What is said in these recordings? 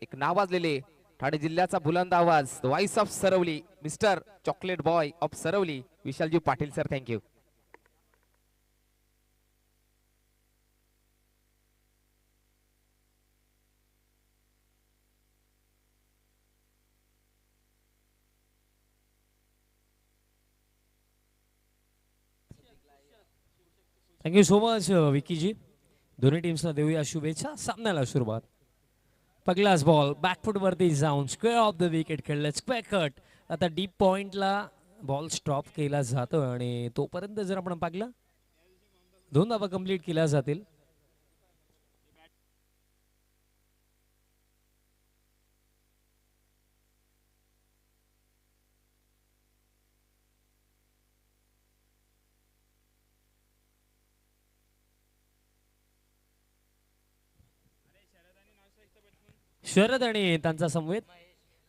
एक नावाजलेले ठाणे जिल्ह्याचा बुलंद आवाज voice of Sarvali mister chocolate boy of Sarvali Vishalji Patil sir thank you. Thank you so much Vickyji. दोन्ही टीम्सना देऊया शुभेच्छा. सामन्याला सुरुवात. पहिलाच बॉल बॅकफूट वरती जाऊन स्क्वेअर ऑफ द विकेट खेळले. Square cut. आता डीप पॉइंटला बॉल स्टॉप केला जातो आणि तोपर्यंत जर आपण पाहिलं 2 धावा कंप्लीट केल्या जातील. शरद आणि त्यांचा समवेत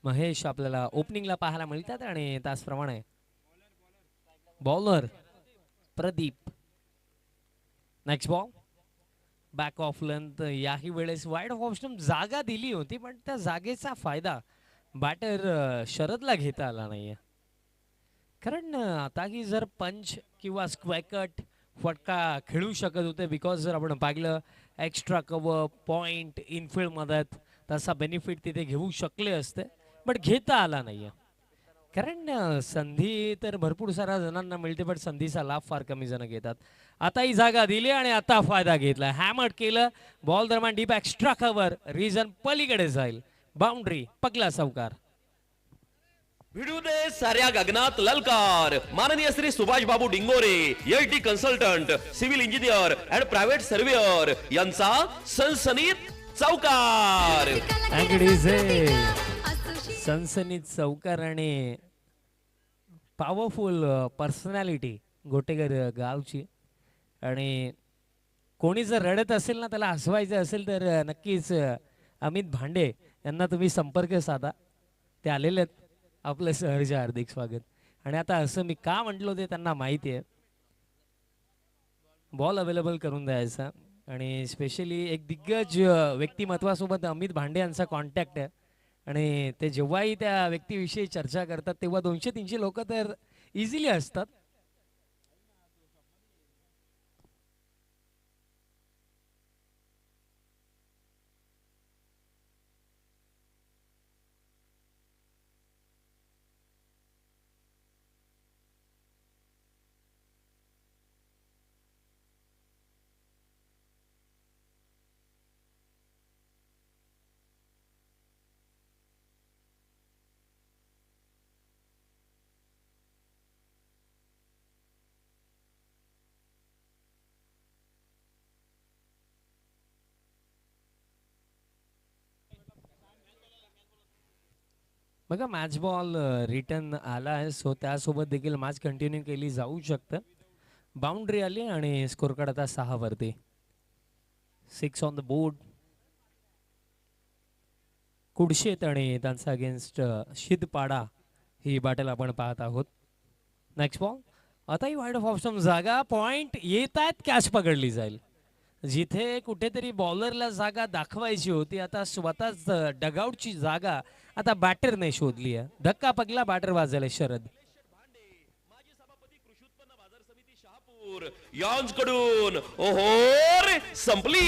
महेश आपल्याला ओपनिंगला पाहायला मिळतात आणि त्याचप्रमाणे bowler Pradeep. Next ball back of length. याही वेळेस वाईड ऑफ ऑप्शन जागा दिली होती पण त्या जागेचा फायदा बॅटर शरदला घेता आला नाहीये. कारण आताही जर पंच किंवा स्क्वेअर कट फटका खेळू शकत होते बिकॉज जर आपण पाहिलं एक्स्ट्रा कव्हर पॉइंट इनफिल्ड मदत तसा बेनिफिट तिथे घेऊ शकले असते बट घेता आला नाहीये. कारण संधी तर भरपूर साऱ्या जणांना मिळते पण संधीचा लाभ फार कमी जण घेतात. आता ही जागा दिली आणि आता फायदा घेतला. हॅमर केलं बॉल दरम्यान डीप एक्स्ट्रा कव्हर रिजन पलीकडे जाईल. बाउंड्री पगला चौकार. भिडू दे साऱ्या गगनात ललकार. माननीय Shri Subhash Babu Dingore LT consultant civil engineer and private surveyor यांचा सनसनीत चौकार. सनसनीत चौकार आणि पॉवरफुल पर्सनॅलिटी गोटेकर गावची. आणि कोणी जर रडत असेल ना त्याला हसवायचं असेल तर नक्कीच अमित भांडे यांना तुम्ही संपर्क साधा. ते आलेले आहेत. आपलं सहर्ष हार्दिक स्वागत. आणि आता असं मी का म्हटलो ते त्यांना माहिती आहे. बॉल अवेलेबल करून द्यायचा आणि स्पेशली एक दिग्गज व्यक्तिमत्वासोबत अमित भांडे यांचा कॉन्टॅक्ट आहे आणि ते जेव्हाही त्या व्यक्तीविषयी चर्चा करतात तेव्हा 200-300 लोक तर इझिली असतात. बघा मॅच बॉल रिटर्न आला आहे सो त्यासोबत देखील मॅच कंटिन्यू केली जाऊ शकतं. बाउंड्री आली आणि स्कोर कार्ड आता 6 वरती. 6 ऑन द बोर्ड. कुडशेत आणि त्यांचा अगेन्स्ट शिदपाडा ही बॅटल आपण पाहत आहोत. नेक्स्ट बॉल आताही वाईड ऑफ ऑप्शन जागा पॉइंट येत आहेत. कॅच पकडली जाईल. जिथे कुठेतरी बॉलरला जागा दाखवायची होती आता स्वतःच डगआउटची जागा आता बॅटरने शोधली आहे. धक्का पगला बॅटर वाजले शरद. माजी सभापती कृषी उत्पन्न बाजार समिती शहापूर यांकडून ओहोर संपली.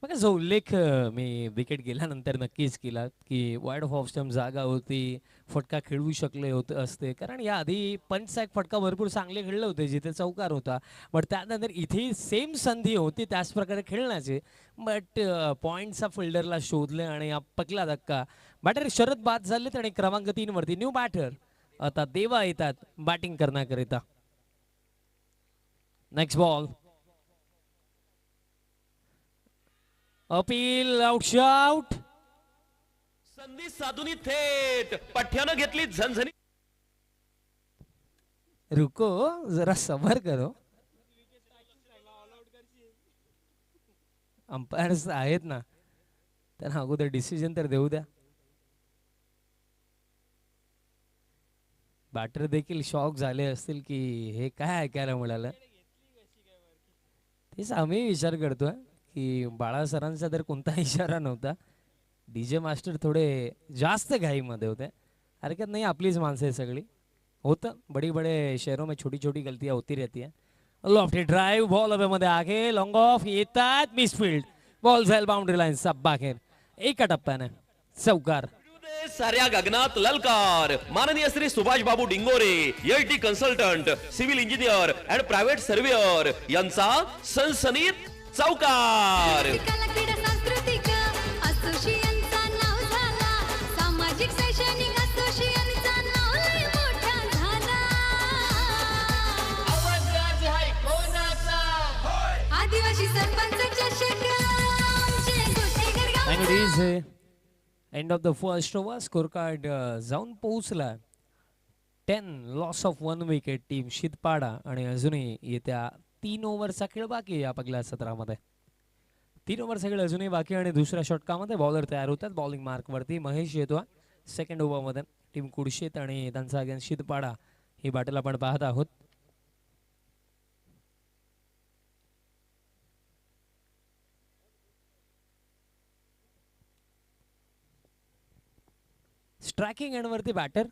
बघा जो उल्लेख मी विकेट गेल्यानंतर नक्कीच केला की वाईड ऑफ स्टंप जागा होती फटका खेळवू शकले होते असते. कारण या आधी पंचचा एक फटका भरपूर चांगले खेळले होते जिथे चौकार होता बट त्यानंतर इथे सेम संधी होती त्याच प्रकारे खेळण्याची बट पॉईंटचा फिल्डरला शोधले आणि पकला धक्का. बॅटर शरद बाद झालेत आणि क्रमांक 3 वरती न्यू बॅटर आता देवा येतात बॅटिंग करण्याकरिता. Next ball appeal out. संधी साधुनी थेट पठ्यानं घेतली झणझणी. रुको जरा सबर करो. अंपायर्स आहेत ना त्यांना अगोदर डिसिजन तर देऊ द्या. बॅटर देखील शॉक झाले असतील की हे काय ऐकायला मिळालं. तेच आम्ही विचार करतोय की बाळा सरांचा तर कोणता इशारा नव्हता. डीजे मास्टर थोडे जास्त घाईमध्ये होते. हरकत नाही, आपलीच माणसं आहे सगळी. होतं, बड़ी बड़े शहरों में छोटी छोटी गलतियां होती रहती है. लॉफ्टी ड्राइव्ह बॉल हवेमध्ये आगे लॉंग ऑफ येतात मिसफिल्ड. बॉल जाईल बाउंड्री लाईन सब बाहेर. एका टप्प्याने चौकार. साऱ्या गगनात ललकार माननीय Shri Subhash Babu Dingore LT consultant civil engineer and private surveyor यांचा सनसनीत चौकार. कला क्रीडा सांस्कृतिक असोसिएशनचा नाव झाला. सामाजिक शैक्षणिक असोसिएशनचा नाव लय मोठा झाला. आदिवासी सरपंच चषक आमचे गोटेकर And it गावचा. is end of the first over. Scorecard जाऊन पोहोचला 10 लॉस ऑफ 1 विकेट टीम शितपाडा. आणि अजूनही येत्या 3 ओव्हरचा खेळ बाकी आहे या पहिल्या सत्रामध्ये. 3 ओव्हरचा खेळ अजूनही बाकी आणि दुसऱ्या षटकामध्ये बॉलर तयार होतात. बॉलिंग मार्कवरती महेश येतो सेकंड ओव्हरमध्ये. टीम कुडशीत आणि त्यांचा अगेन्स्ट शितपाडा ही बॅटल आपण पाहत आहोत. स्ट्रायकिंग एंडवरती बॅटर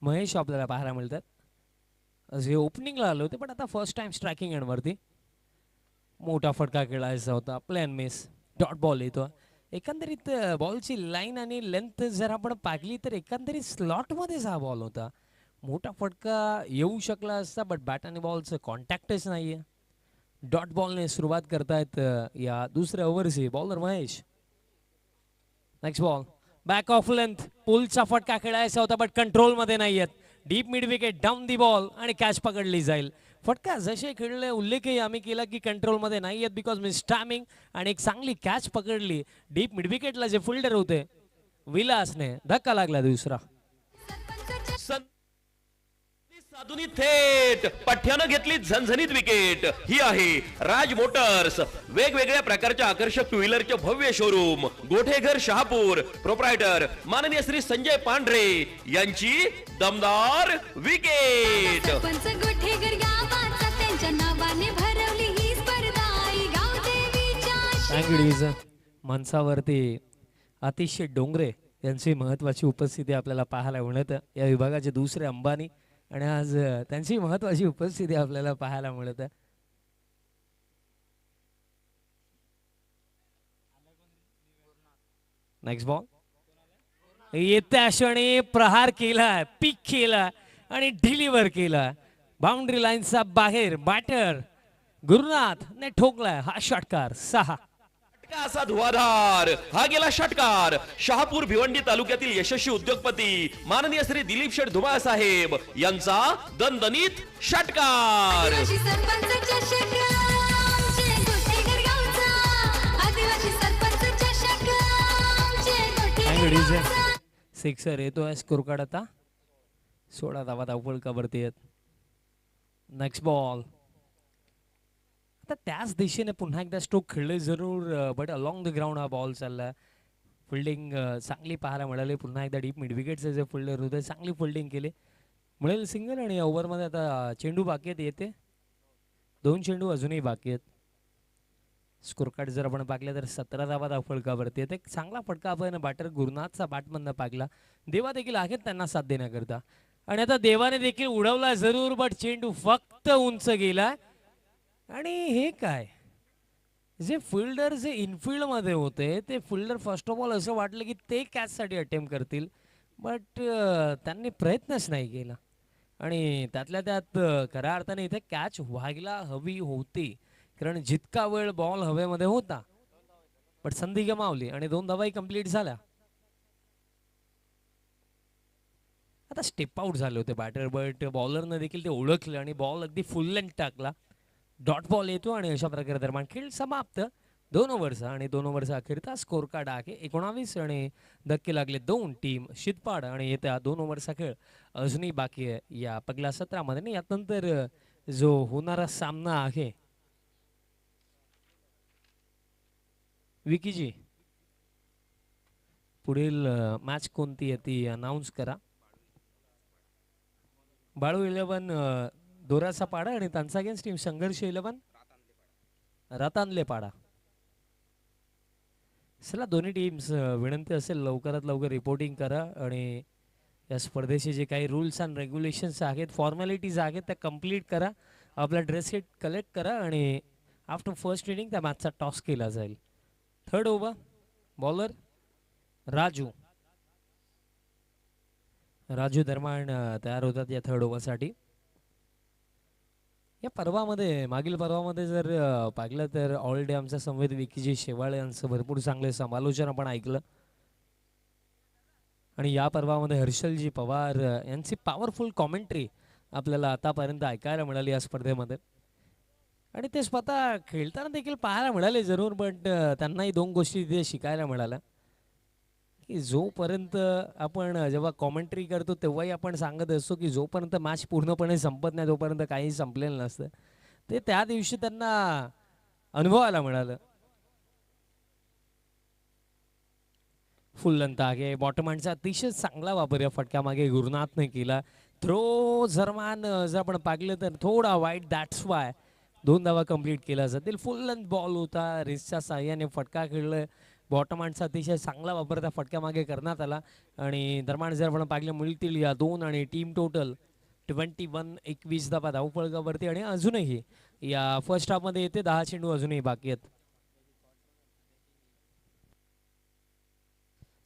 महेश आपल्याला पाहायला मिळतात. जे ओपनिंगला आले होते पण आता फर्स्ट टाइम स्ट्रायकिंग एंडवरती. मोठा फटका खेळायचा होता, प्लॅन मिस, डॉट बॉल येतो. एकंदरीत बॉलची लाईन आणि लेंथ जर आपण पाहिली तर एकंदरीत स्लॉटमध्येच हा बॉल होता. मोठा फटका येऊ शकला असता बट बॅट आणि बॉलचं कॉन्टॅक्टच नाहीये. डॉट बॉलने सुरुवात करतायत या दुसऱ्या ओव्हरची bowler Mahesh. Next ball back of length, पुलचा फटका खेळायचा होता बट कंट्रोल मध्ये नाही आहेत. Deep mid wicket, down the ball आणि कॅच पकडली जाईल. फटका जसे खेळले उल्लेखही आम्ही केला की कंट्रोल मध्ये नाही आहेत बिकॉज मिस टायमिंग आणि एक चांगली कॅच पकडली. डीप मिड विकेटला जे फिल्डर होते विलासने धक्का लागला दुसरा. साधुनी थेट पठ्यानं घेतली झणझणीत विकेट. ही आहे राज मोटर्स, वेगवेगळ्या प्रकारच्या आकर्षक टू व्हीलरचे भव्य शोरूम, गोठेघर शहापूर. प्रोप्रायटर माननीय श्री संजय पांढरे यांची दमदार विकेट. सरपंच गोठेकर गावाचा त्यांच्या नावाने भरवली ही स्पर्धा. आई गावदेवीच्या अँगडीज मंचावरती अतिशय डोंगरे यांची महत्वाची उपस्थिती आपल्याला पाहायला मिळत. या विभागाचे दुसरे अंबानी आणि आज त्यांची महत्वाची उपस्थिती आपल्याला पाहायला मिळत. नेक्स्ट बॉल येत्या क्षणी प्रहार केला, पिक केला आणि डिलिव्हर केला. बाउंड्री लाईनचा बाहेर बॅटर गुरुनाथ ने ठोकलाय हा षटकार. 6 असा धुवाधार हा गेला षटकार. शहापूर भिवंडी तालुक्यातील यशस्वी उद्योगपती माननीय श्री दिलीप शेठ धुमाळ साहेब यांचा दणदणीत षटकार. आदिवासी सरपंच चषक आमचे गोठेकर गावचा. आदिवासी सरपंच चषक आमचे गोठेकर गावचा. सिक्सर येतोय. स्कोर कार्ड आता 16 धावा धावपळकावरती आहेत. नेक्स्ट बॉल आता त्याच दिशेने पुन्हा एकदा स्ट्रोक खेळले जरूर बट अलॉंग द ग्राउंड हा बॉल चालला. फिल्डिंग चांगली पाहायला मिळाली. पुन्हा एकदा डीप मिड विकेटचे जे फिल्डर होते चांगली फिल्डिंग केली. मिळेल सिंगल आणि ओव्हरमध्ये आता चेंडू बाकी आहेत. येते 2 चेंडू अजूनही बाकी आहेत. स्कोर कार्ड जर आपण पाहिलं तर 17 धावा धावपळकावरती आहेत. एक चांगला फटका आपण बॅटर गुरुनाथचा बॅटमधनं पाहिला. देवा देखील आहेत त्यांना साथ देण्याकरता आणि आता देवाने देखील उडवला जरूर बट चेंडू फक्त उंच गेला. आणि हे काय जे फिल्डर जे इनफिल्ड मध्ये होते ते फिल्डर फर्स्ट ऑफ ऑल असं वाटलं की ते कॅचसाठी अटेम्प्ट करतील बट त्यांनी प्रयत्नच नाही केला. आणि त्यातल्या त्यात खऱ्या अर्थाने इथे कॅच व्हायला हवी होती कारण जितका वेळ बॉल हवेमध्ये होता बट संधी गमावली आणि 2 धावाही कंप्लीट झाल्या. आता स्टेप आउट झाले होते बॅटर बट बॉलरने देखील ते ओळखलं आणि बॉल अगदी फुल लेंथ टाकला. डॉट बॉल येतो आणि अशा प्रकारे दरम्यान खेळ समाप्त. 2 ओव्हरचा आणि 2 ओव्हरचा अखेरचा स्कोर कार्ड आहे 19 आणि धक्के लागले 2 टीम शितपाड आणि येत्या 2 ओव्हरचा खेळ अजूनही बाकी आहे या पहिल्या सत्रामध्ये. आणि यानंतर जो होणारा सामना आहे विकीजी पुढील मॅच कोणती आहे ती अनाऊन्स करा. बाळू 11 दोराचा पाडा आणि त्यांचा अगेन्स्ट टीम संघर्ष 11 रतानले पाडा. चला दोन्ही टीम्स विनंती असेल लवकरात लवकर रिपोर्टिंग करा आणि या स्पर्धेचे जे काही रूल्स अँड रेग्युलेशन्स आहेत फॉर्मॅलिटीज आहेत त्या कम्प्लीट करा. आपला ड्रेस सेट कलेक्ट करा आणि आफ्टर फर्स्ट इनिंग त्या मॅचचा टॉस केला जाईल. थर्ड ओव्हर बॉलर राजू धर्माण तयार होतात या थर्ड ओव्हरसाठी. या पर्वामध्ये मागील पर्वामध्ये जर पाहिलं तर ऑल डे आमचा संवेद विकीजी शेवाळे यांचं भरपूर चांगले समालोचन आपण ऐकलं आणि या पर्वामध्ये हर्षलजी पवार यांची पॉवरफुल कॉमेंट्री आपल्याला आतापर्यंत ऐकायला मिळाली या स्पर्धेमध्ये आणि ते स्वतः खेळताना देखील पाहायला मिळाले जरूर. बट त्यांनाही दोन गोष्टी तिथे शिकायला मिळाल्या की जोपर्यंत आपण जेव्हा कॉमेंट्री करतो तेव्हाही आपण सांगत असतो की जोपर्यंत मॅच पूर्णपणे संपत नाही तोपर्यंत काही संपलेलं नसतं. ते त्या दिवशी त्यांना अनुभवायला मिळालं. फुल लेंथ आगे बॉटम हँडचा अतिशय चांगला वापर या फटक्यामागे गुरुनाथने केला. थ्रो जरमान जर आपण पाहिलं तर थोडा वाईट दॅट्स वाय 2 धावा कंप्लीट केल्या जातील. फुल लेंथ बॉल होता रिसच्या साह्याने फटका खेळलं. बॉटम हँडचा अतिशय चांगला वापर त्या फटक्यामागे करण्यात आला आणि दरम्यान जर आपण पाहिलं मिळतील या 2 आणि टीम टोटल 21 धावा धावफलकावरती आणि अजूनही या फर्स्ट हाफमध्ये येते 10 चेंडू अजूनही बाकी आहेत.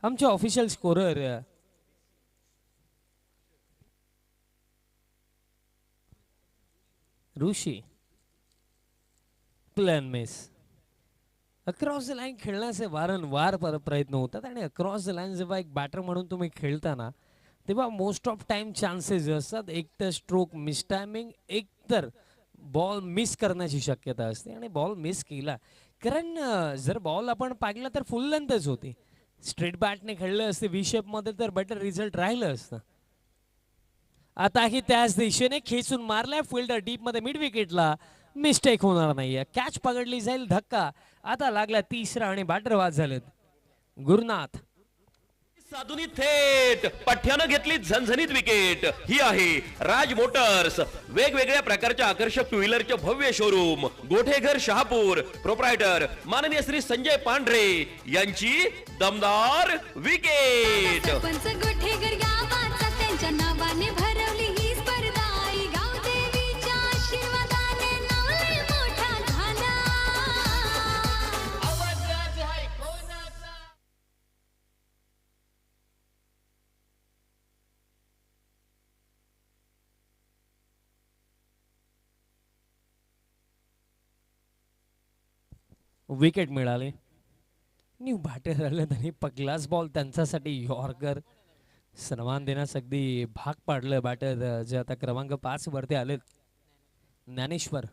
आमचे official scorer Rishi plan miss. Across the line खेळण्याचे वारंवार प्रयत्न होतात आणि अक्रॉस द लाईन जेव्हा एक बॅटर म्हणून तुम्ही खेळताना तेव्हा मोस्ट ऑफ टाइम चान्सेस असतात एक तर स्ट्रोक मिस टायमिंग एक तर बॉल मिस करण्याची शक्यता असते आणि बॉल मिस केला कारण जर बॉल आपण पाहिला तर फुल लेंथच होती. स्ट्रेट बॅटने खेळलं असते व्ही शेपमध्ये तर बेटर रिझल्ट राहिलं असतं. आताही त्याच दिशेने खेचून मारलाय फिल्डर डीप मध्ये मिड विकेटला. मिस्टेक होणार नाहीये. कॅच पकडली जाईल. धक्का आता लागला तिसरा आणि बॅटर बाद झालेत. गुरुनाथ साधुनी थेट पठ्यानं घेतली झणझणीत विकेट. ही आहे राज मोटर्स वेगवेगळ्या प्रकारच्या आकर्षक टू व्हीलरचे भव्य शोरूम गोठेघर शहापूर. प्रोप्रायटर माननीय श्री संजय पांढरे यांची दमदार विकेट. सरपंच गोठेकर गावाचा त्यांच्या नावाने भरवली ही स्पर्धा. आई गावदेवीच्या आशीर्वादाने नाव लय मोठा झाला. विकेट मिळाले. न्यू बॅटर आले त्यांनी पगलाच बॉल त्यांच्यासाठी यॉर्कर सन्मान देण्यास अगदी भाग पाडलं बॅटर जे आता क्रमांक 5 वरती आलेत. ज्ञानेश्वर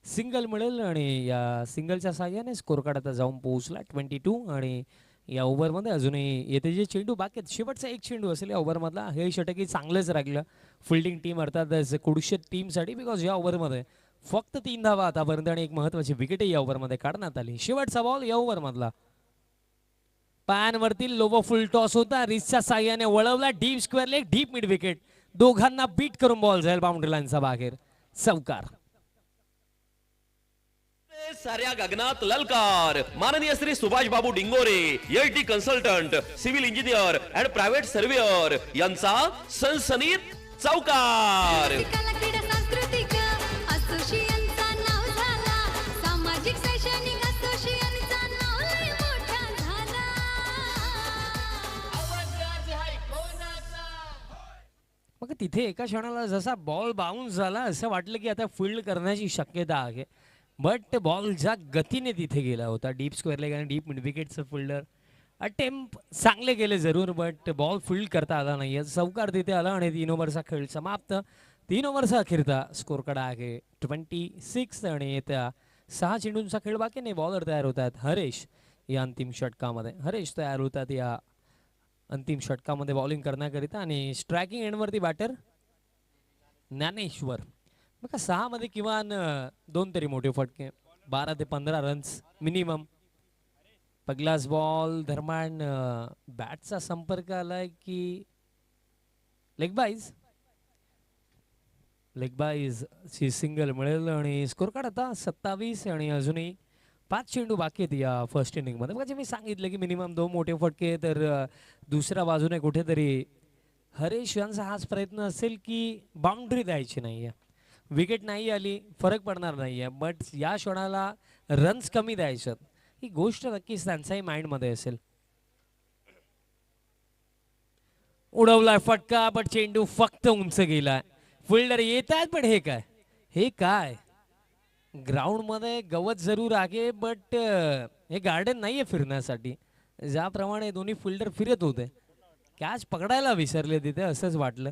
सिंगल मिळेल आणि या सिंगलच्या साह्याने स्कोर कार्ड आता जाऊन पोहोचला 22 आणि या ओव्हरमध्ये अजूनही येते जे चेंडू बाकी आहेत शेवटचा एक चेंडू असेल या ओव्हरमधला. हे षटकी चांगलंच राहिलं फिल्डिंग टीम अर्थात कुडशेत टीमसाठी बिकॉज या ओव्हरमध्ये फक्त 3 धावा आतापर्यंत आणि एक महत्वाची विकेट या ओव्हरमध्ये काढण्यात आली. शेवटचा बॉल या ओव्हरमधला पॅनवरती लोबो फुल टॉस होता रिसच्या साह्याने वळवला deep square leg deep mid wicket. दोघांना बीट करून बॉल जाईल बाउंड्री लाईनचा बाहेर. चौकार. साऱ्या गगनात ललकार माननीय Shri Subhash Babu Dingore LT consultant civil engineer and private surveyor यांचा सनसनीत चौकार. कला क्रीडा सांस्कृतिक असोसिएशनचा नाव झाला. सामाजिक शैक्षणिक असोसिएशनचा नाव लय मोठा झाला. मग तिथे एका क्षणाला जसा बॉल बाउन्स झाला असं वाटलं की आता फील्ड करण्याची शक्यता आहे. बट बॉल ज्या गतीने तिथे गेला होता डीप स्क्वेअर लेग आणि डीप मिड विकेटचं फिल्डर अटेम्प्ट चांगले गेले जरूर बट बॉल फील्ड करता आला नाही. चौकार तिथे आला आणि 3 ओव्हरचा खेळ समाप्त. 3 ओव्हरचा अखेरचा स्कोर कडा आहे 26 आणि येत्या 6 चेंडूंचा खेळ बाकी नाही. बॉलर तयार होतात हरेश या अंतिम षटकामध्ये. हरेश तयार होतात या अंतिम षटकामध्ये बॉलिंग करण्याकरिता आणि स्ट्रायकिंग एंडवरती बॅटर ज्ञानेश्वर. बघा 6 मध्ये किमान 2 तरी मोठे फटके 12 ते 15 रन्स मिनिमम. पगलास बॉल दरम्यान बॅटचा संपर्क आलाय की लेग बाईज लेग बाईज ची सिंगल मिळेल आणि स्कोर कार्ड आता 27 आणि अजूनही 5 चेंडू बाकी आहेत या फर्स्ट इनिंग मध्ये. बघा जे मी सांगितलं की मिनिमम 2 मोठे फटके, तर दुसऱ्या बाजूने कुठेतरी हरेश यांचा हाच प्रयत्न असेल की बाउंड्री द्यायची नाहीये. विकेट नाही आली फरक पडणार नाहीये, बट या क्षणाला रन्स कमी द्यायच्यात, ही गोष्ट नक्कीच त्यांच्याही माइंडमध्ये असेल. उडवलाय फटका, बट चेंडू फक्त उंच गेलाय. फिल्डर येत आहेत, पण हे काय ग्राउंड मध्ये गवत जरूर आहे, बट हे गार्डन नाहीये फिरण्यासाठी. ज्याप्रमाणे दोन्ही फिल्डर फिरत होते, कॅच पकडायला विसरले तिथे असंच वाटलं.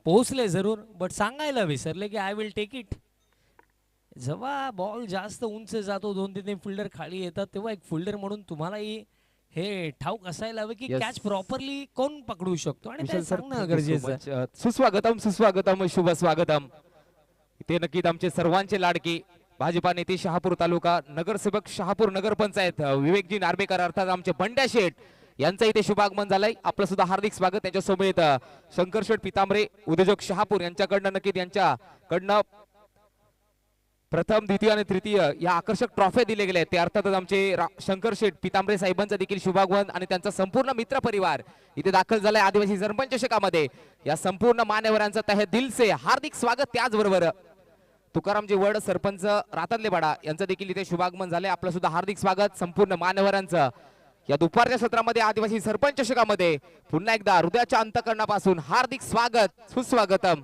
पोहोचले जरूर, बट सांगायला विसरले की आय विल टेक इट. जेव्हा बॉल जास्त उंच जातो, 2-3 फिल्डर खाली येतात, तेव्हा एक फिल्डर म्हणून तुम्हालाही हे ठाऊक असायला हवं की Yes. कॅच प्रॉपरली कोण पकडू शकतो, आणि ते विशाल सर, सांगणं thank you so गरजेचं much. सुस्वागतम सुस्वागतम शुभ स्वागतम. इथे नक्कीच आमचे सर्वांचे लाडके भाजपा नेते शहापूर तालुका नगरसेवक शहापूर नगरपंचायत विवेकजी नार्वेकर अर्थात आमचे बंड्या शेठ यांचं इथे शुभागमन झालंय. आपलं सुद्धा हार्दिक स्वागत. त्यांच्यासोबत शंकर शेठ पितांबरे उद्योजक शहापूर यांच्याकडनं नक्कीच यांच्याकडनं प्रथम द्वितीय आणि तृतीय या आकर्षक ट्रॉफी दिले गेले. ते अर्थातच आमचे शंकर शेठ पितांबरे साहेबांचं देखील शुभागमन आणि त्यांचा संपूर्ण मित्र परिवार इथे दाखल झालाय आदिवासी सरपंच चषकामध्ये. या संपूर्ण मान्यवरांचं तहे दिल से हार्दिक स्वागत. त्याचबरोबर तुकारामजी वड सरपंच रातनलेवाडा यांचं देखील इथे शुभागमन झाले. आपलं सुद्धा हार्दिक स्वागत संपूर्ण मान्यवरांचं या दुपारच्या सत्रामध्ये आदिवासी सरपंच चषकामध्ये. पुन्हा एकदा हृदयाच्या अंतःकरणापासून हार्दिक स्वागत सुस्वागतम.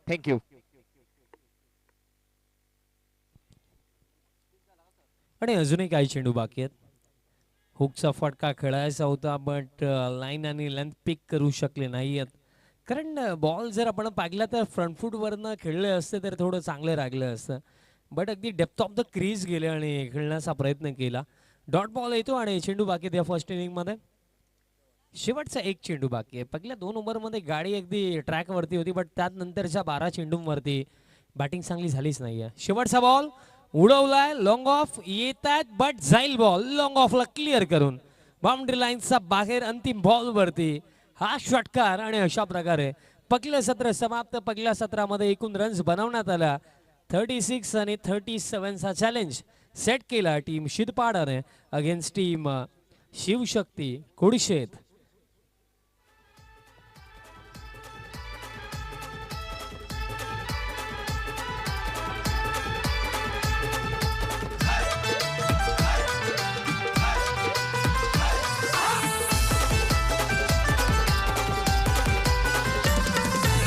थँक्यू. आणि अजूनही काही चेंडू बाकी आहेत. हुकचा फटका खेळायचा होता, बट लाईन आणि लेंथ पिक करू शकले नाही आहेत. कारण बॉल जर आपण पाहिला तर फ्रंट फूटवरनं खेळले असते तर थोडं चांगलं रागलं असतं, बट अगदी डेप्थ ऑफ द क्रीज गेले आणि खेळण्याचा प्रयत्न केला. डॉट बॉल येतो आणि चेंडू बाकी त्या फर्स्ट इनिंगमध्ये. शेवटचा एक चेंडू बाकी आहे. पहिल्या 2 ओव्हरमध्ये गाडी अगदी ट्रॅकवरती होती, बट त्यानंतरच्या 12 चेंडूंवरती बॅटिंग चांगली झालीच नाही आहे. शेवटचा बॉल उडवलाय, लॉंग ऑफ येत आहेत, बट जाईल बॉल लॉंग ऑफला क्लिअर करून बाउंड्री लाईनचा बाहेर. अंतिम बॉल वरती हा षटकार, आणि अशा प्रकारे पहिलं सत्र समाप्त. पहिल्या सत्रामध्ये एकूण रन्स बनवण्यात आला 36 आणि 37चा चॅलेंज सेट केला टीम शिदपाडाने अगेन्स्ट टीम शिवशक्ती कुडशेत.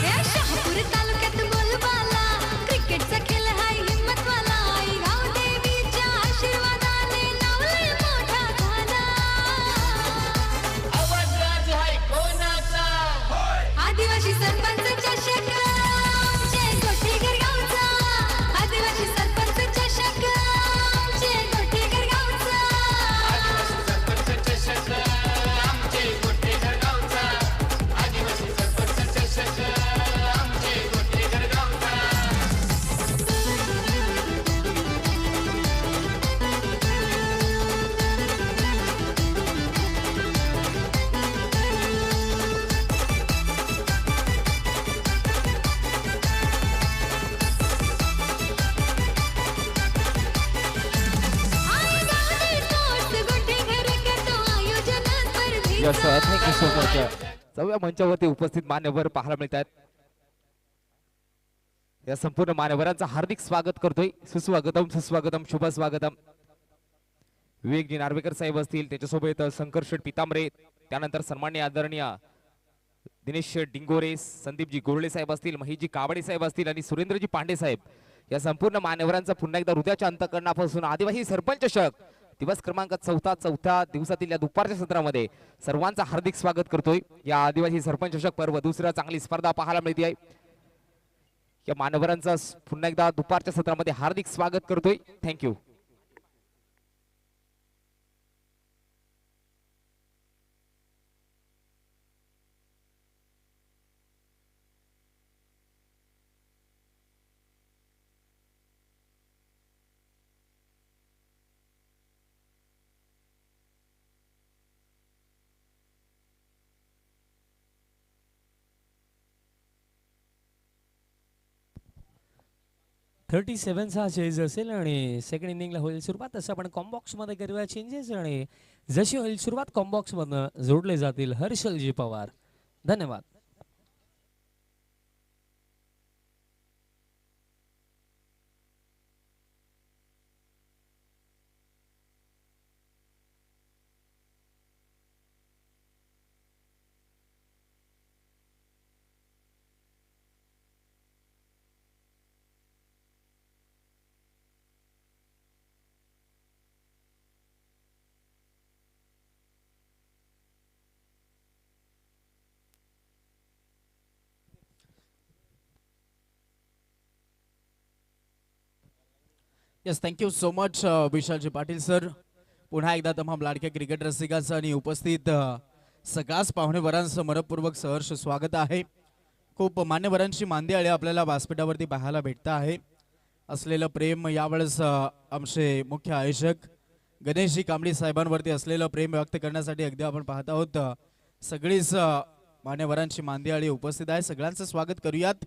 या शहापूर तालुक्यात बोलबाला क्रिकेटचा खेळ हाय हिम्मतवाला. आई गावदेवीच्या आशीर्वादाने नाव लय मोठा झाला. आदिवासी सरपंच चषक आमचे गोठेघर गावचा. आदिवासी सरपंच चषक आमचे गोठेघर गावचा. आई गावदेवी स्पोर्ट्स गोठेघर करतो आयोजन स्पर्धेचं. Yes thank you so much. सगळ्या मंचावरती उपस्थित मान्यवर पाहायला मिळतात. या संपूर्ण मान्यवरांचं हार्दिक स्वागत करतोय. सुस्वागतम सुस्वागतम शुभ स्वागतम. विवेकजी नार्वेकर साहेब असतील, त्याच्यासोबत शंकर शेठ पितांबरे, त्यानंतर सन्मान्य आदरणीय दिनेश डिंगोरे, संदीपजी गोरळे साहेब असतील, महेशजी कावडे साहेब असतील आणि सुरेंद्रजी पांडे साहेब. या संपूर्ण मान्यवरांचं पुन्हा एकदा हृदयाच्या अंतःकरणापासून आदिवासी सरपंच चषक दिवस क्रमांक चौथ्या दिवसातील या दुपारच्या सत्रामध्ये सर्वांचं हार्दिक स्वागत करतोय. या आदिवासी सरपंच चषक पर्व दुसऱ्या चांगली स्पर्धा पाहायला मिळते आहे. या मान्यवरांचं पुन्हा एकदा दुपारच्या सत्रामध्ये हार्दिक स्वागत करतोय. थँक्यू. 37चा चेज असेल आणि सेकंड इनिंगला होईल सुरुवात. तसं आपण कॉम्बॉक्स मध्ये करूया चेंजेस आणि जशी होईल सुरुवात कॉम्बॉक्स मधनं जोडले जातील हर्षलजी पवार. धन्यवाद. Yes, thank you so much Vishalji Patil sir. पुन्हा एकदा तमाम लाडक्या क्रिकेट रसिकांचं आणि उपस्थित सगळ्याच पाहुणेवरांचं मनपूर्वक सहर्ष स्वागत आहे. खूप मान्यवरांची मांदियाळी आपल्याला व्यासपीठावरती पाहायला भेटत आहे. असलेलं प्रेम यावेळेस आमचे मुख्य आयोजक गणेशजी कांबळी साहेबांवरती असलेलं प्रेम व्यक्त करण्यासाठी अगदी आपण पाहत आहोत. सगळीच मान्यवरांची मांदियाळी उपस्थित आहे. सगळ्यांचं स्वागत करूयात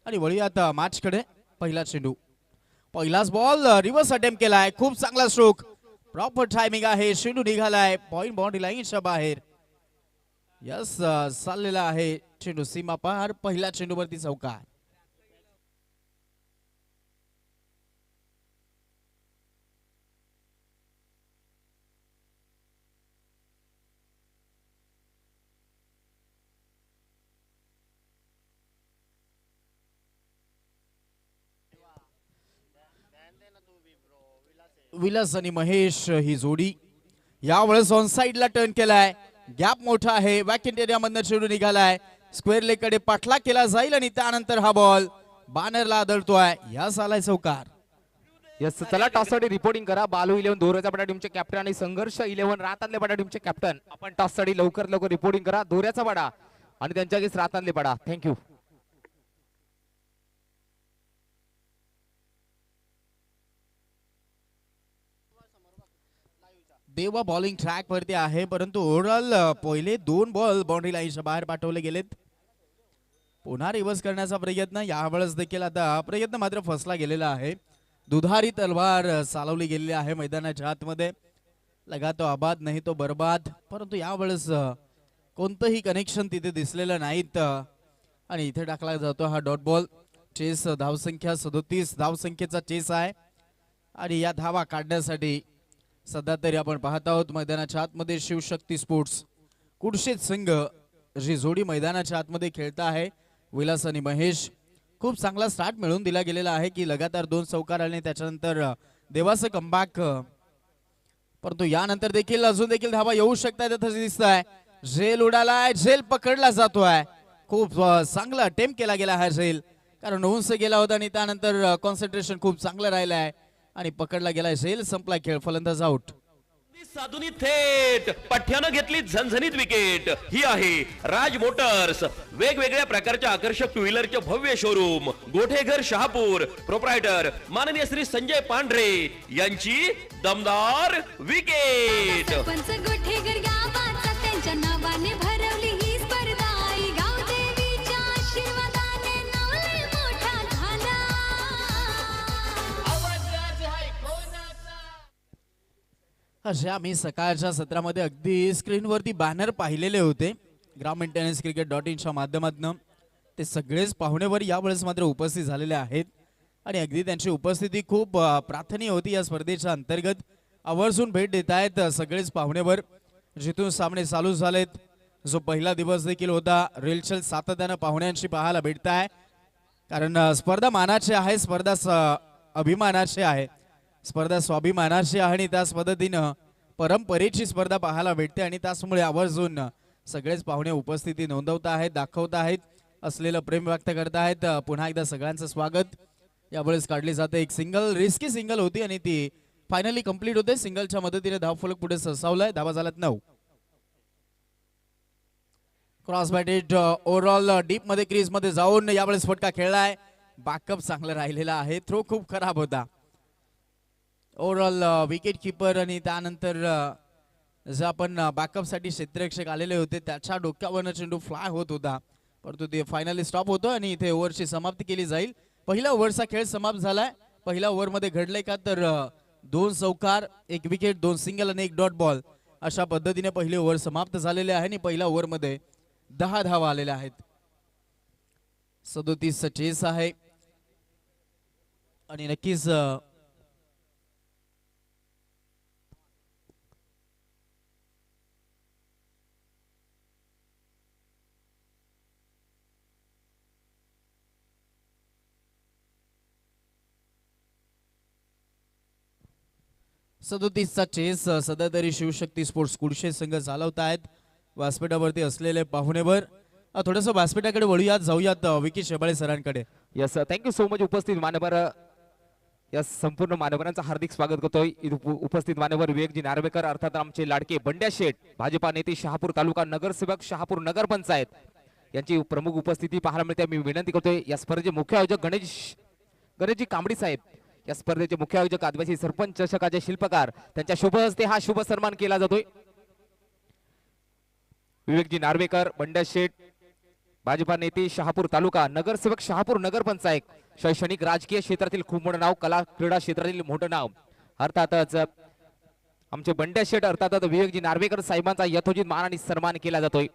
आणि वळूयात मॅचकडे. पहिला चेंडू, पहिलाच बॉल, रिव्हर्स अटेम्प्ट केलाय. खूप चांगला स्ट्रोक, प्रॉपर टायमिंग आहे. चेंडू निघालाय पॉइंट बाउंड्री लाईनच्या बाहेर. यस, चाललेला आहे चेंडू सीमा पार. पहिल्या चेंडूवरती चौकार. विलास आणि महेश ही जोडी यावेळेस ऑन साइडला टर्न केलाय. गॅप मोठा आहे. वॅकेंट एरिया मधनं चेंडू निघालाय. स्क्वेअर लेग कडे पाठला केला जाईल आणि त्यानंतर हा बॉल बॅनरला आदळतोय. यास आलाय चौकार. यस, चला टॉससाठी रिपोर्टिंग करा. बालू 11 दोऱ्याचा पाडा टीमचे कॅप्टन आणि संघर्ष 11 रातातले पाडा टीमचे कॅप्टन. आपण टॉससाठी लवकर लवकर रिपोर्टिंग करा. दोऱ्याचा पाडा आणि त्यांच्या अगेन्स्ट रातातले पाडा. थँक्यू. देवा बॉलिंग ट्रॅक वरती आहे, परंतु ओव्हरऑल पहिले 2 बॉल बाउंड्री लाईनच्या बाहेर पाठवले गेलेत. पुन्हा रिव्हर्स करण्याचा प्रयत्न, यावेळेस देखील आता प्रयत्न मात्र फसला गेलेला आहे. दुधारी तलवार चालवली गेलेली आहे मैदानाच्या आतमध्ये. लगा तो आबाद नाही तो बर्बाद. परंतु यावेळेस कोणतंही कनेक्शन तिथे दिसलेलं नाहीत आणि इथे टाकला जातो हा डॉट बॉल. चेस धावसंख्या 37 धावसंख्येचा चेस आहे आणि या धावा काढण्यासाठी सध्या तरी आपण पाहत आहोत मैदानाच्या आतमध्ये शिवशक्ती स्पोर्ट्स कुडशेत संघ जी जोडी मैदानाच्या आतमध्ये खेळत आहे. विलास आणि महेश. खूप चांगला स्टार्ट मिळून दिला गेलेला आहे की लगातार 2 चौकार आणि त्याच्यानंतर देवाचं कमबॅक. परंतु यानंतर देखील अजून देखील धावा येऊ शकतात असं दिसत आहे. झेल उडालाय, झेल पकडला जातोय. खूप चांगला अटेम्प्ट केला गेला हा झेल, कारण उंच गेला होता आणि त्यानंतर कॉन्सन्ट्रेशन खूप चांगलं राहिलं आहे आणि पकडला गेलाय झेल. संपला खेळ. फलंदाज आउट. साधुनी थेट पठ्यानं घेतली झणझणीत विकेट. ही आहे राज मोटर्स, वेगवेगळ्या प्रकारच्या आकर्षक टू व्हीलरचे भव्य शोरूम, गोठेघर शहापूर. प्रोप्रायटर माननीय श्री संजय पांढरे यांची दमदार विकेट. सरपंच गोठेकर गावाचा त्यांच्या नावाने भरवली ही स्पर्धा. आई गावदेवीच्या आशीर्वादाने नाव लय मोठा झाला. असे आम्ही सकाळच्या सत्रामध्ये अगदी स्क्रीनवरती बॅनर पाहिलेले होते GrameenTennisCricket.in च्या माध्यमातून. ते सगळेच पाहुणेवर यावेळेस मात्र उपस्थित झालेले आहेत आणि अगदी त्यांची उपस्थिती खूप प्रार्थनीय होती. या स्पर्धेच्या अंतर्गत आवर्जून भेट देत आहेत सगळेच पाहुणेवर. जिथून सामने चालू झालेत, जो पहिला दिवस देखील होता, रेलचल सातत्यानं पाहुण्यांशी पाहायला भेटत आहे. कारण स्पर्धा मानाची आहे, स्पर्धा अभिमानाची आहे, स्पर्धा स्वाभिमानाची आहे आणि त्याच पद्धतीनं परंपरेची स्पर्धा पाहायला भेटते आणि त्याचमुळे आवर्जून सगळेच पाहुणे उपस्थिती नोंदवत आहेत, दाखवत आहेत, असलेलं प्रेम व्यक्त करत आहेत. पुन्हा एकदा सगळ्यांचं स्वागत. यावेळेस काढली जाते एक सिंगल, रिस्की सिंगल होती आणि ती फायनली कंप्लीट होते. सिंगलच्या मदतीने धावफलक पुढे सरसावलाय. धावा झाल्यात 9. क्रॉस बॅटेड ओव्हरऑल डीप मध्ये क्रीज मध्ये जाऊन यावेळेस फटका खेळलाय. बॅकअप चांगला राहिलेला आहे. थ्रो खूप खराब होता. ओव्हरऑल विकेट किपर आणि त्यानंतर जे आपण बॅकअप साठी क्षेत्ररक्षक आलेले होते त्याच्या डोक्यावरनं चेंडू फ्लाय होत होता, परंतु ते फायनली स्टॉप होतो आणि इथे ओव्हरची समाप्ती केली जाईल. पहिला ओव्हरचा खेळ समाप्त झालाय. पहिल्या ओव्हरमध्ये घडलंय का तर 2 चौकार 1 विकेट 2 सिंगल आणि 1 डॉट बॉल अशा पद्धतीने पहिली ओव्हर समाप्त झालेली आहे आणि पहिल्या ओव्हरमध्ये 10 धावा आलेल्या आहेत. 37 चेस आहे आणि नक्कीच 37चा चेस सध्या तरी शिवशक्ती स्पोर्ट्स कुडशे संघ चालवतायत. व्यासपीठावरती असलेले पाहुणेवर थोडस व्यासपीठाकडे वळूयात जाऊयात विकी शेबाळे सरांकडे. यस थँक्यू सो मच उपस्थित मान्यवर या संपूर्ण मान्यवरांचं हार्दिक स्वागत करतोय. उपस्थित मान्यवर विवेकजी नार्वेकर अर्थात आमचे लाडके बंड्या शेठ भाजपा नेते शहापूर तालुका नगरसेवक शहापूर नगर पंचायत यांची प्रमुख उपस्थिती पाहायला मिळते. मी विनंती करतोय या स्पर्धेचे मुख्य आयोजक गणेशजी कांबडी साहेब, या स्पर्धेचे मुख्य आयोजक आदिवासी सरपंच चषकाचे शिल्पकार त्यांच्या शुभ हस्ते हा शुभ सन्मान केला जातोय. विवेकजी नार्वेकर बंड्या शेठ भाजपा नेते शहापूर तालुका नगरसेवक शहापूर नगर पंचायत शैक्षणिक राजकीय क्षेत्रातील खूप मोठं नाव, कला क्रीडा क्षेत्रातील मोठं नाव अर्थातच आमचे बंड्या शेठ अर्थातच विवेकजी नार्वेकर साहेबांचा यथोचित मान आणि सन्मान केला जातोय.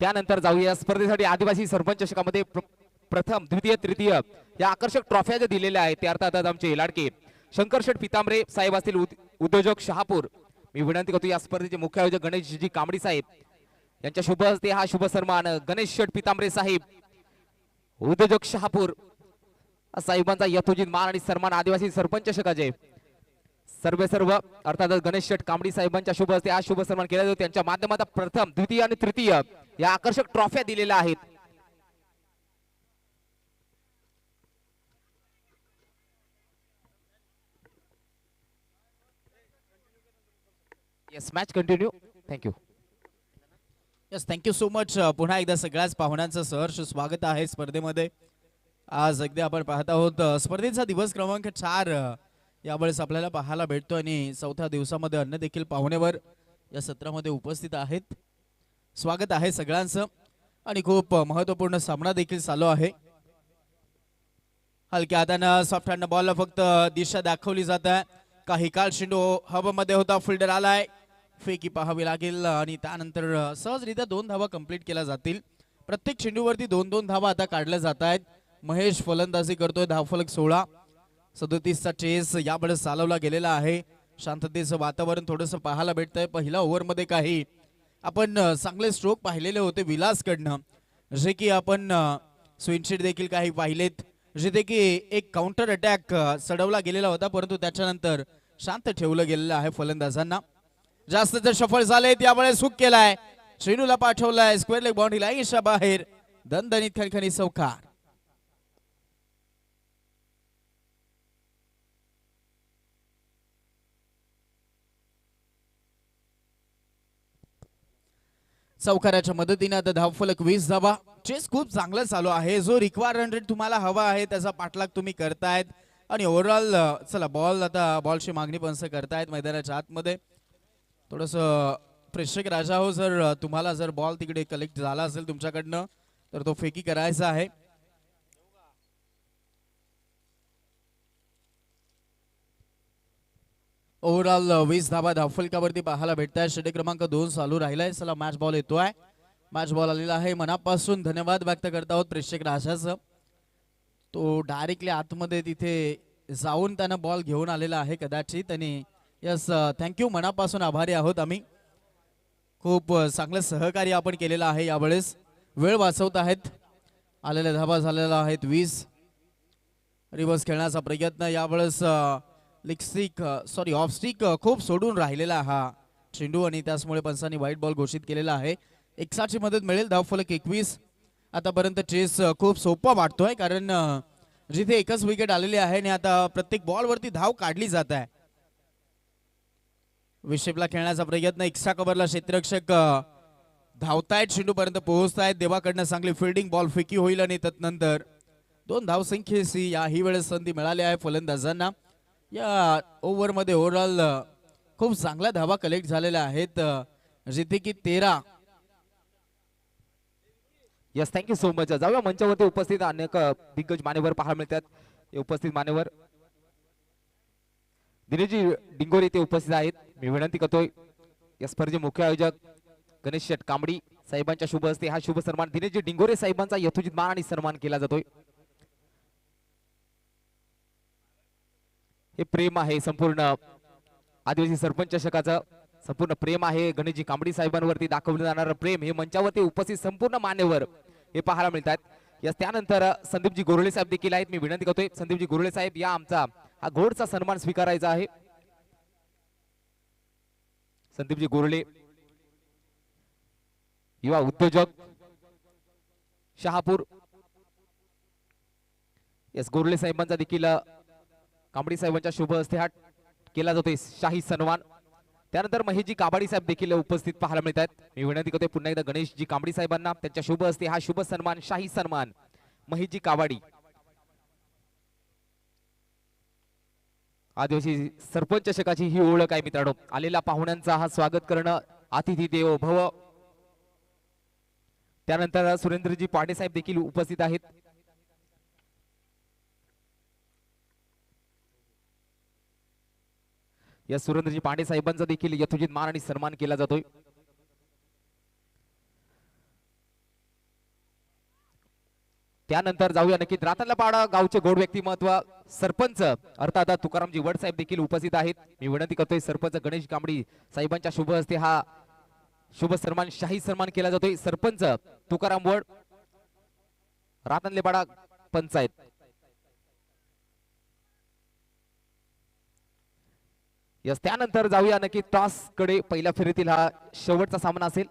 त्यानंतर जाऊया स्पर्धेसाठी आदिवासी सरपंच चषकामध्ये प्रथम द्वितीय तृतीय या आकर्षक ट्रॉफ्या ज्या दिलेल्या आहेत ते अर्थातच आमचे लाडके शंकरशेठ पितांबरे साहेब असतील उद्योजक शहापूर. मी विनंती करतो या स्पर्धेचे मुख्य आयोजक गणेशजी कांबडी साहेब यांच्या शुभ हस्ते हा शुभ सन्मान गणेश शेठ पितांबरे साहेब उद्योजक शहापूर साहेबांचा यथोचित मान आणि सन्मान आदिवासी सरपंच चषकाचे सर्व अर्थातच गणेश शेठ कांबडी साहेबांच्या शुभ हस्ते हा शुभ सन्मान केला जातो. त्यांच्या माध्यमातून प्रथम द्वितीय आणि तृतीय या आकर्षक ट्रॉफ्या दिलेल्या आहेत. Yes match continue. Thank you. Yes thank you so much. पुन्हा एकदा सगळ्याच पाहुण्यांचं सहर्ष स्वागत आहे स्पर्धेमध्ये. आज अगदी आपण पाहत आहोत स्पर्धेचा दिवस क्रमांक 4 यावेळेस आपल्याला पाहायला भेटतो आणि चौथ्या दिवसामध्ये अन्य देखील पाहुणेवर या सत्रामध्ये उपस्थित आहेत. स्वागत आहे सगळ्यांचं आणि खूप महत्वपूर्ण सामना देखील चालू आहे. हलक्या हातानं सॉफ्ट हँड बॉलला फक्त दिशा दाखवली जात आहे. काही काळ चेंडू हवेमध्ये होता, फिल्डर आलाय, फेकी पाहावी लागेल आणि त्यानंतर सहजरित्या 2 धावा कंप्लीट केल्या जातील. प्रत्येक चेंडूवरती 2-2 धावा आता काढल्या जात आहेत. महेश फलंदाजी करतोय, धावफलक 16. 37चा चेस यावेळेस चालवला गेलेला आहे. शांततेचं वातावरण थोडंसं पाहायला भेटतंय. पहिल्या ओव्हरमध्ये काही आपण चांगले स्ट्रोक पाहिलेले होते विलासकडनं, जे की आपण स्विंगशीट देखील काही पाहिलेत, जिथे की एक काउंटर अटॅक चढवला गेलेला होता, परंतु त्याच्यानंतर शांत ठेवलं गेलेलं आहे फलंदाजांना. जास्त जर सफळ झाले त्यावेळेस हुक केलाय, श्रीनूला पाठवलाय स्क्वेअर लेग बाउंड्री लाईनच्या बाहेर, दणदणीत खणखणीत चौकार. चौकाराच्या मदतीने आता धावफलक 20 धावा. चेस खूप चांगलं चालू आहे. जो रिक्वायर रन रेट तुम्हाला हवा आहे त्याचा पाठलाग तुम्ही करतायत आणि ओव्हरऑल चला बॉल आता बॉलची मागणी पंच करतायत मैदानाच्या आतमध्ये. थोडस प्रेक्षक राजा हो, जर तुम्हाला जर बॉल तिकडे कलेक्ट झाला असेल तुमच्याकडनं तर तो फेकी करायचा आहे. ओव्हरऑल 20 धावा धावफलकावरती पाहायला भेटताय. षटक क्रमांक 2 चालू राहिलाय. चला मॅच बॉल येतोय. मॅच बॉल आलेला आहे. मनापासून धन्यवाद व्यक्त करत आहोत प्रेक्षक राजाचं. तो डायरेक्टली आतमध्ये तिथे जाऊन त्यानं बॉल घेऊन आलेला आहे कदाचित. आणि यस थँक्यू, मनापासून आभारी आहोत आम्ही. खूप चांगलं सहकार्य आपण केलेलं आहे यावेळेस. वेळ वाचवत आहेत. आलेल्या धावा झालेल्या आहेत 20. रिव्हर्स खेळण्याचा प्रयत्न यावेळेस leg stick sorry of stick खूप सोडून राहिलेला हा चेंडू आणि त्याचमुळे पंचांनी व्हाईट बॉल घोषित केलेला आहे. 61ची मदत मिळेल. धावफलक 21. आतापर्यंत चेस खूप सोपा वाटतोय कारण जिथे एकच विकेट आलेली आहे आणि आता प्रत्येक बॉलवरती धाव काढली जात आहे. विषेपला खेळण्याचा प्रयत्न, एक्स्ट्रा कव्हरला क्षेत्ररक्षक धावतायत, चेंडूपर्यंत पोहोचतायत. देवाकडनं चांगली फिल्डिंग, बॉल फेकी होईल आणि त्यानंतर 2 धावसंख्येची याही वेळेस संधी मिळाली आहे फलंदाजांना. या ओव्हरमध्ये ओव्हरऑल खूप चांगल्या धावा कलेक्ट झालेल्या आहेत, जिथे की 13. Yes thank you so much. जाऊया मंचावरती उपस्थित अनेक दिग्गज मान्यवर पाहायला मिळतात. हे उपस्थित मान्यवर दिनेशजी डिंगोरे ते उपस्थित आहेत. मी विनंती करतोय या स्पर्धेचे मुख्य आयोजक गणेश शेट कांबडी साहेबांच्या शुभ हस्ते हा शुभ सन्मान दिनेशजी डिंगोरे साहेबांचा यथोचित मान आणि सन्मान केला जातोय. हे प्रेम आहे संपूर्ण आदिवासी सरपंच चषकाचं संपूर्ण प्रेम आहे. गणेशजी कांबडी साहेबांवरती दाखवलं जाणारं प्रेम हे मंचावरती उपस्थित संपूर्ण मान्यवर हे पाहायला मिळतात. यास त्यानंतर संदीपजी गोरळे साहेब देखील आहेत. मी विनंती करतोय संदीपजी गोरळे साहेब या आमचा हा घोडचा सन्मान स्वीकारायचा आहे. संदीपजी गोरळे युवा उद्योजक शहापूर. यस गोरळे साहेबांचा देखील कांबडी साहेबांच्या शुभ हस्ते हा केला जातोय शाही सन्मान. त्यानंतर महेशजी काबाडी साहेब देखील उपस्थित पाहायला मिळतात. मी विनंती करतोय पुन्हा एकदा गणेशजी कांबडी साहेबांना त्यांच्या शुभ हस्ते हा शुभ सन्मान शाही सन्मान महेशजी काबाडी. आदिवासी सरपंच चषकाची ही ओळख आहे मित्रांनो. आलेल्या पाहुण्यांचा हा स्वागत करणं अतिथी देवो भव. त्यानंतर सुरेंद्रजी पाटे साहेब देखील उपस्थित आहेत. या सुरेंद्रजी पांडे साहेबांचा देखील यथोचित मान आणि सन्मान केला जातोय. त्यानंतर जाऊया नक्की रातनलापाडा गावचे गोड व्यक्तिमत्व सरपंच अर्थात तुकारामजी वड साहेब देखील उपस्थित आहेत. मी विनंती करतोय सरपंच गणेश कांबडी साहेबांच्या शुभ हस्ते हा शुभ सन्मान शाही सन्मान केला जातोय. सरपंच तुकाराम वड रातनलेपाडा पंचायत. यस त्यानंतर जाऊया नक्की टॉस कडे. पहिल्या फेरीतील हा शेवटचा सामना असेल.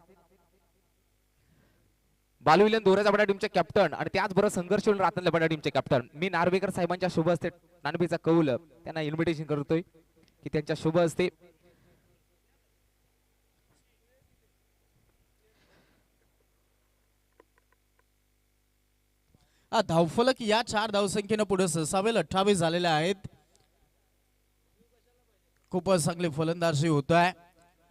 बालविलन दोऱ्याचा बडा टीमचे कॅप्टन आणि त्याचबरोबर संघर्ष रातनले बडा टीमचे कॅप्टन मी नार्वेकर साहेबांच्या शुभ हस्ते नानबीचा कौल त्यांना इन्व्हिटेशन करतोय की त्यांच्या शुभ हस्ते धावफलक या 4 धावसंख्येनं पुढे ससावेल 28 झालेले आहेत. खूपच चांगली फलंदाजी होत आहे.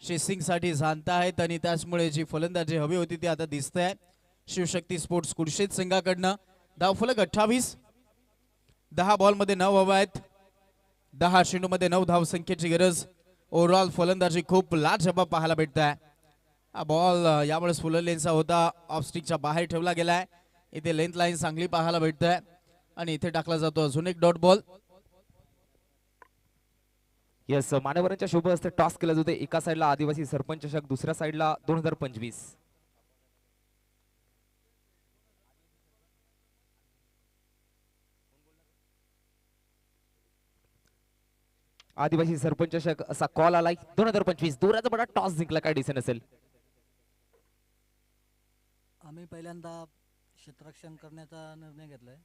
शेसिंग साठी जाणत आहेत आणि त्याचमुळे जी फलंदाजी हवी होती ती आता दिसते आहे. शिवशक्ती स्पोर्ट्स कुर्शेत संघाकडनं धावफलक 28. 10 बॉल मध्ये 9 हवा आहेत. 10 चेंडू मध्ये 9 धावसंख्येची गरज. ओव्हरऑल फलंदाजी खूप लाजवाब पाहायला भेटत आहे. हा बॉल यावेळेस फुलर लेनचा होता. ऑफ स्टिकच्या बाहेर ठेवला गेलाय. इथे लेंथ लाईन चांगली पाहायला भेटत आहे आणि इथे टाकला जातो अजून एक डॉट बॉल. यस मान्यवरांच्या शुभ हस्ते टॉस केला जातो. एका साईडला आदिवासी सरपंच चषक दुसऱ्या साईडला 2025 आदिवासी सरपंच चषक असा कॉल आलाय. 2025 दोराचा बडा टॉस जिंकला काय डिसिजन असेल. आम्ही पहिल्यांदा क्षेत्ररक्षण करण्याचा निर्णय घेतलाय.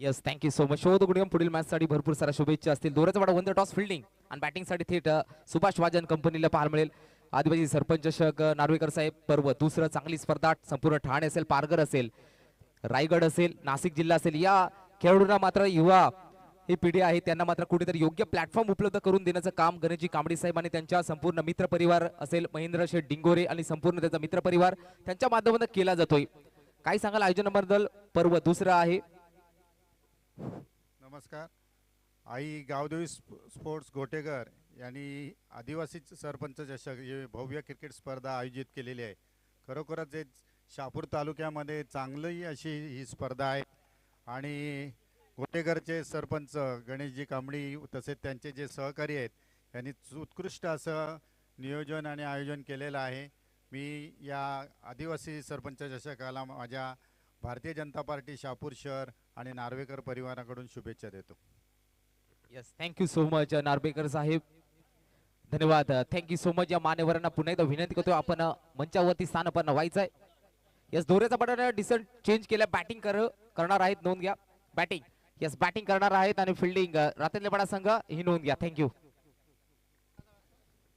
Yes thank you so much. शोध गुणियम पुढील मॅच साठी भरपूर सारा शुभेच्छा असतील. दोराचा बडा वन द टॉस फिल्डिंग आणि बॅटिंग साठी थेट सुभाष वाजन कंपनीला पाहायला मिळेल. आदिवासी सरपंच चषक नार्वेकर साहेब पर्व दुसरं चांगली स्पर्धा संपूर्ण ठाणे असेल पारगर असेल रायगड असेल नाशिक जिल्हा असेल या खेळाडूंना मात्र युवा ही पिढी आहे त्यांना मात्र कुठेतरी योग्य प्लॅटफॉर्म उपलब्ध करून देण्याचं काम गणेशजी कांबडी साहेब आणि त्यांच्या संपूर्ण मित्र परिवार असेल महेंद्र शेठ डिंगोरे आणि संपूर्ण त्याचा मित्र परिवार त्यांच्या माध्यमातून केला जातोय. काय सांगाल आयोजनाबद्दल. पर्व दुसरं आहे. नमस्कार. आई गावदेवी स्पोर्ट्स गोटेकर यांनी आदिवासी सरपंच चषक ही भव्य क्रिकेट स्पर्धा आयोजित केलेली आहे. खरोखरच हे शहापूर तालुक्यामध्ये चांगली अशी ही स्पर्धा आहे आणि गोटेकरचे सरपंच गणेशजी कांबडी तसेच त्यांचे जे सहकारी आहेत यांनी उत्कृष्ट असं नियोजन आणि आयोजन केलेलं आहे. मी या आदिवासी सरपंच चषकाला माझ्या भारतीय जनता पार्टी शहापूर शहर आणि नार्वेकर परिवाराकडून शुभेच्छा देतो. Yes thank you so much Narvekar साहेब. धन्यवाद. Thank you so much. या मान्यवरांना पुन्हा एकदा विनंती करतो आपण मंचावरती स्थानापन्न व्हायचं आहे. यस दोऱ्याचा बटन डिसेंट चेंज केल्या. बॅटिंग करणार आहेत नोंद घ्या. बॅटिंग यस बॅटिंग करणार आहेत आणि फिल्डिंग रातनलेपाडा संघ ही नोंद घ्या. Thank you.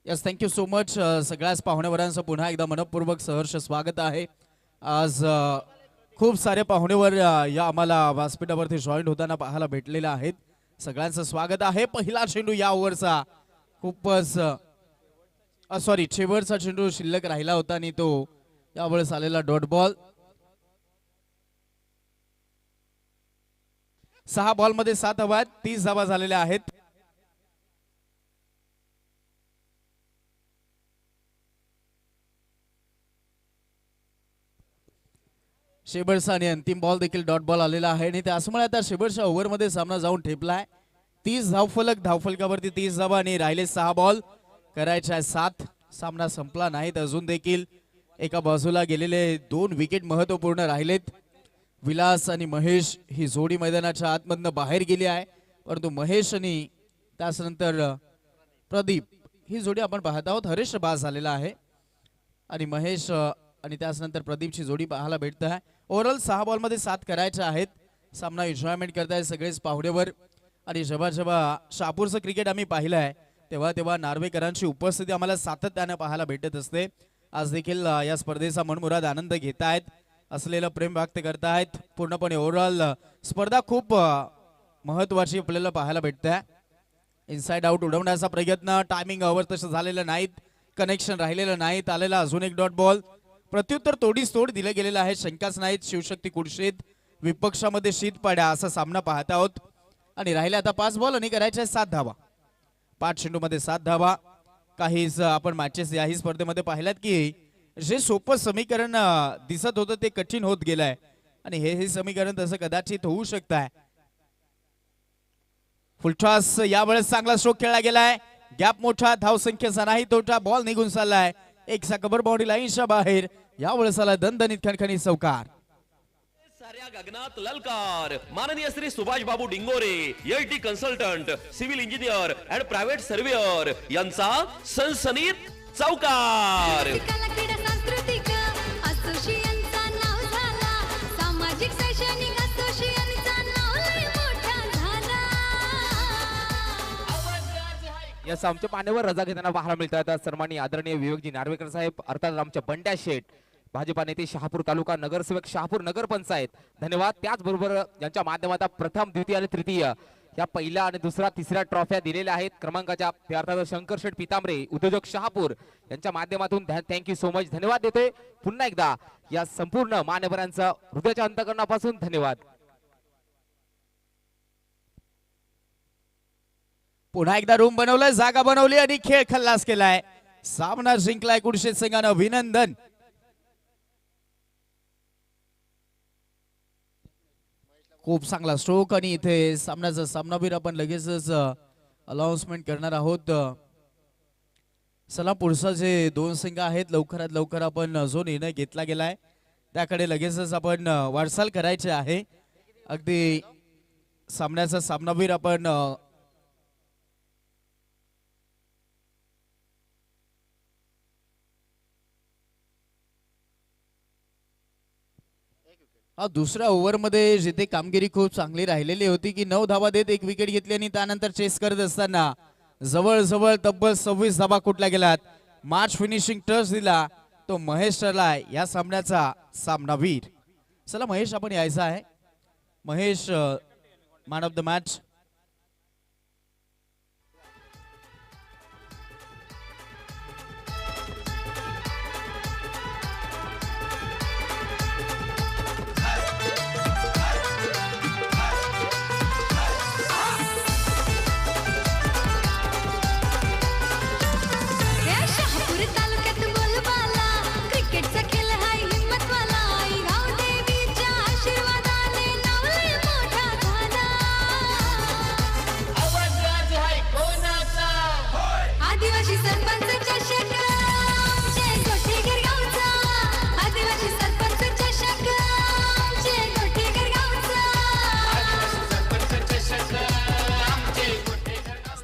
Yes thank you so much. सगळ्याच पाहुणेवरांचं पुन्हा एकदा मनपूर्वक सहर्ष स्वागत आहे. आज खूप सारे पाहुणेवर या आम्हाला व्यासपीठावरती जॉईंट होताना पाहायला भेटलेले आहेत. सगळ्यांचं स्वागत आहे. पहिला चेंडू या ओव्हरचा खूपच सॉरी शेवटचा चेंडू शिल्लक राहिला होता आणि तो यावेळेस आलेला डॉट बॉल. 6 बॉलमध्ये 7 धावा, 30 धावा झालेल्या आहेत. शेबळचा आणि अंतिम बॉल देखील डॉट बॉल आलेला आहे आणि त्यामुळे आता शेबळच्या ओव्हरमध्ये सामना जाऊन ठेपलाय. 30 धावफलक, धावफलकावरती 30 धावा आणि राहिले 6 बॉल, करायच्या 7. सामना संपला नाहीत अजून देखील. एका बाजूला गेलेले 2 विकेट महत्वपूर्ण राहिलेत. विलास आणि महेश ही जोडी मैदानाच्या आतमधनं बाहेर गेली आहे, परंतु महेश आणि त्यानंतर प्रदीप ही जोडी आपण पाहत आहोत. हरीश बाद झालेला आहे आणि महेश आणि त्यानंतर प्रदीपची जोडी पाहायला भेटत आहे. ओव्हरऑल 6 बॉलमध्ये 7 करायच्या आहेत. सामना एन्जॉयमेंट करताय सगळेच पाहुणेवर. आणि जेव्हा जेव्हा शहापूरचं क्रिकेट आम्ही पाहिलं आहे तेव्हा तेव्हा नार्वेकरांची उपस्थिती आम्हाला सातत्याने पाहायला भेटत असते. आज देखील या स्पर्धेचा मनमुराद आनंद घेत आहेत, असलेलं प्रेम व्यक्त करतायत. पूर्णपणे ओव्हरऑल स्पर्धा खूप महत्वाची आपल्याला पाहायला भेटते. इनसाइड आउट उडवण्याचा प्रयत्न, टायमिंग ओव्हर तसं झालेलं नाहीत, कनेक्शन राहिलेलं नाहीत. आलेला अजून एक डॉट बॉल, प्रत्युत्तर तोडीस तोड दिलं गेलेलं आहे, शंकाच नाहीत. शिवशक्ती कुडशीत विपक्षामध्ये शीत पाड्या असा सामना पाहत आहोत. आणि राहिले आता 5 बॉल आणि करायच्या 7 धावा. 5 चेंडूमध्ये 7 धावा. काहीच आपण मॅचेस याही स्पर्धेमध्ये पाहिल्यात की जे सोपं समीकरण दिसत होतं ते कठीण होत गेलंय आणि हे समीकरण तसं कदाचित होऊ शकत आहे. फुलटॉस यावेळेस चांगला स्ट्रोक खेळला गेलाय. गॅप मोठा, धावसंख्येचा नाही तोटा, बॉल निघून चाललाय एकसा कबर बाउंड्री लाईनच्या बाहेर. यावेळेस आला दणदणीत खणखणीत चौकार. साऱ्या गगनात ललकार. माननीय Shri Subhash Babu Dingore, LT consultant, civil engineer and private surveyor यांचा सनसनीत चौकार. कला क्रीडा सांस्कृतिक असोसिएशनचा नाव झाला, सामाजिक शैक्षणिक असोसिएशनचा नाव लय मोठा झाला. यस, आमच्या मान्यवर रजा घेताना पाहायला मिळतात सन्माननीय आदरणीय विवेकजी नार्वेकर साहेब, अर्थात आमच्या बंड्या शेठ, भाजपा नेते शहापूर तालुका, नगरसेवक शहापूर नगर पंचायत. धन्यवाद. त्याचबरोबर यांच्या माध्यमातून प्रथम, द्वितीय आणि तृतीय या पहिल्या आणि दुसरा तिसऱ्या ट्रॉफ्या दिलेल्या आहेत क्रमांकाच्या. ते अर्थात शंकर शेठ पितांबरे, उद्योजक शहापूर यांच्या माध्यमातून थँक्यू सो मच. धन्यवाद देतोय पुन्हा एकदा या संपूर्ण मान्यवरांचं हृदयाच्या अंतःकरणापासून धन्यवाद. पुन्हा एकदा रूम बनवलं, जागा बनवली आणि खेळ खल्लास केलाय. सामना जिंकलाय कुडशे संघानं, अभिनंदन. खूप चांगला स्ट्रोक आणि इथे सामन्याचा सामनावीर आपण लगेचच अनाउन्समेंट करणार आहोत. चला, पुढचा जे 2 संघ आहेत लवकरात लवकर आपण जो निर्णय घेतला गेलाय त्याकडे लगेचच आपण वाटचाल करायची आहे. अगदी सामन्याचा सामनावीर आपण दुसऱ्या ओव्हरमध्ये जिथे कामगिरी खूप चांगली राहिलेली होती की 9 धावा देत 1 विकेट घेतली आणि त्यानंतर चेस करत असताना जवळजवळ तब्बल 26 धावा कुठल्या गेल्यात. मार्च फिनिशिंग टच दिला तो महेश ठरला या सामन्याचा सामनावीर. चला महेश, आपण यायचा आहे. Mahesh, man of the match. Shahapur तालुक्यात बोलबाला, क्रिकेटचा खेळ हाय हिम्मतवाला, आई गावदेवीच्या आशीर्वादाने नाव लय मोठा झाला. आदिवासी सरपंच चषक आमचे गोठेकर गावचा, आदिवासी सरपंच चषक आमचे गोठेकर गावचा.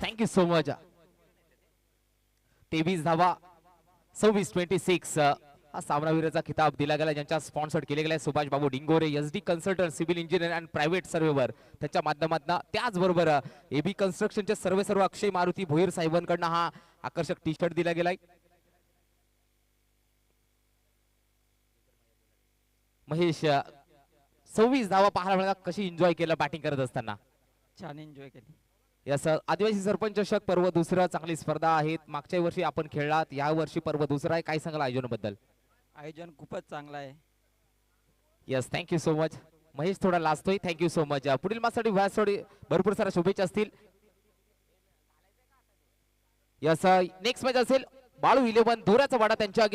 Thank you so much. 23 धावा, 26 हा सामनावीराचा खिताब दिला गेला, ज्यांच्या स्पॉन्सर्ड केले गेले Subhash Babu Dingore, SD consultant, civil engineer and private surveyor त्याच्या माध्यमातून. त्याचबरोबर एबी कन्स्ट्रक्शनचे सर्व अक्षय मारुती भोईर साहेबांकडनं हा आकर्षक टी शर्ट दिला गेलाय. महेश, 26 धावा पाहायला मिळाला, कशी एन्जॉय केलं बॅटिंग करत असताना? छान एन्जॉय केली. यस, आदिवासी सरपंच चषक पर्व दुसरं, चांगली स्पर्धा आहेत. मागच्या वर्षी आपण खेळलात, या वर्षी पर्व दुसरा आहे. काय सांगाल आयोजनाबद्दल? आयोजन खूपच चांगलं आहे. Yes, thank you so much. Mahesh थोडा लाजतोय. Thank you so much. पुढील मॅचसाठी थोडी भरपूर साऱ्या शुभेच्छा असतील. यस नेक्स्ट मॅच असेल बाळू 11 धुऱ्याचा वाडा त्यांच्या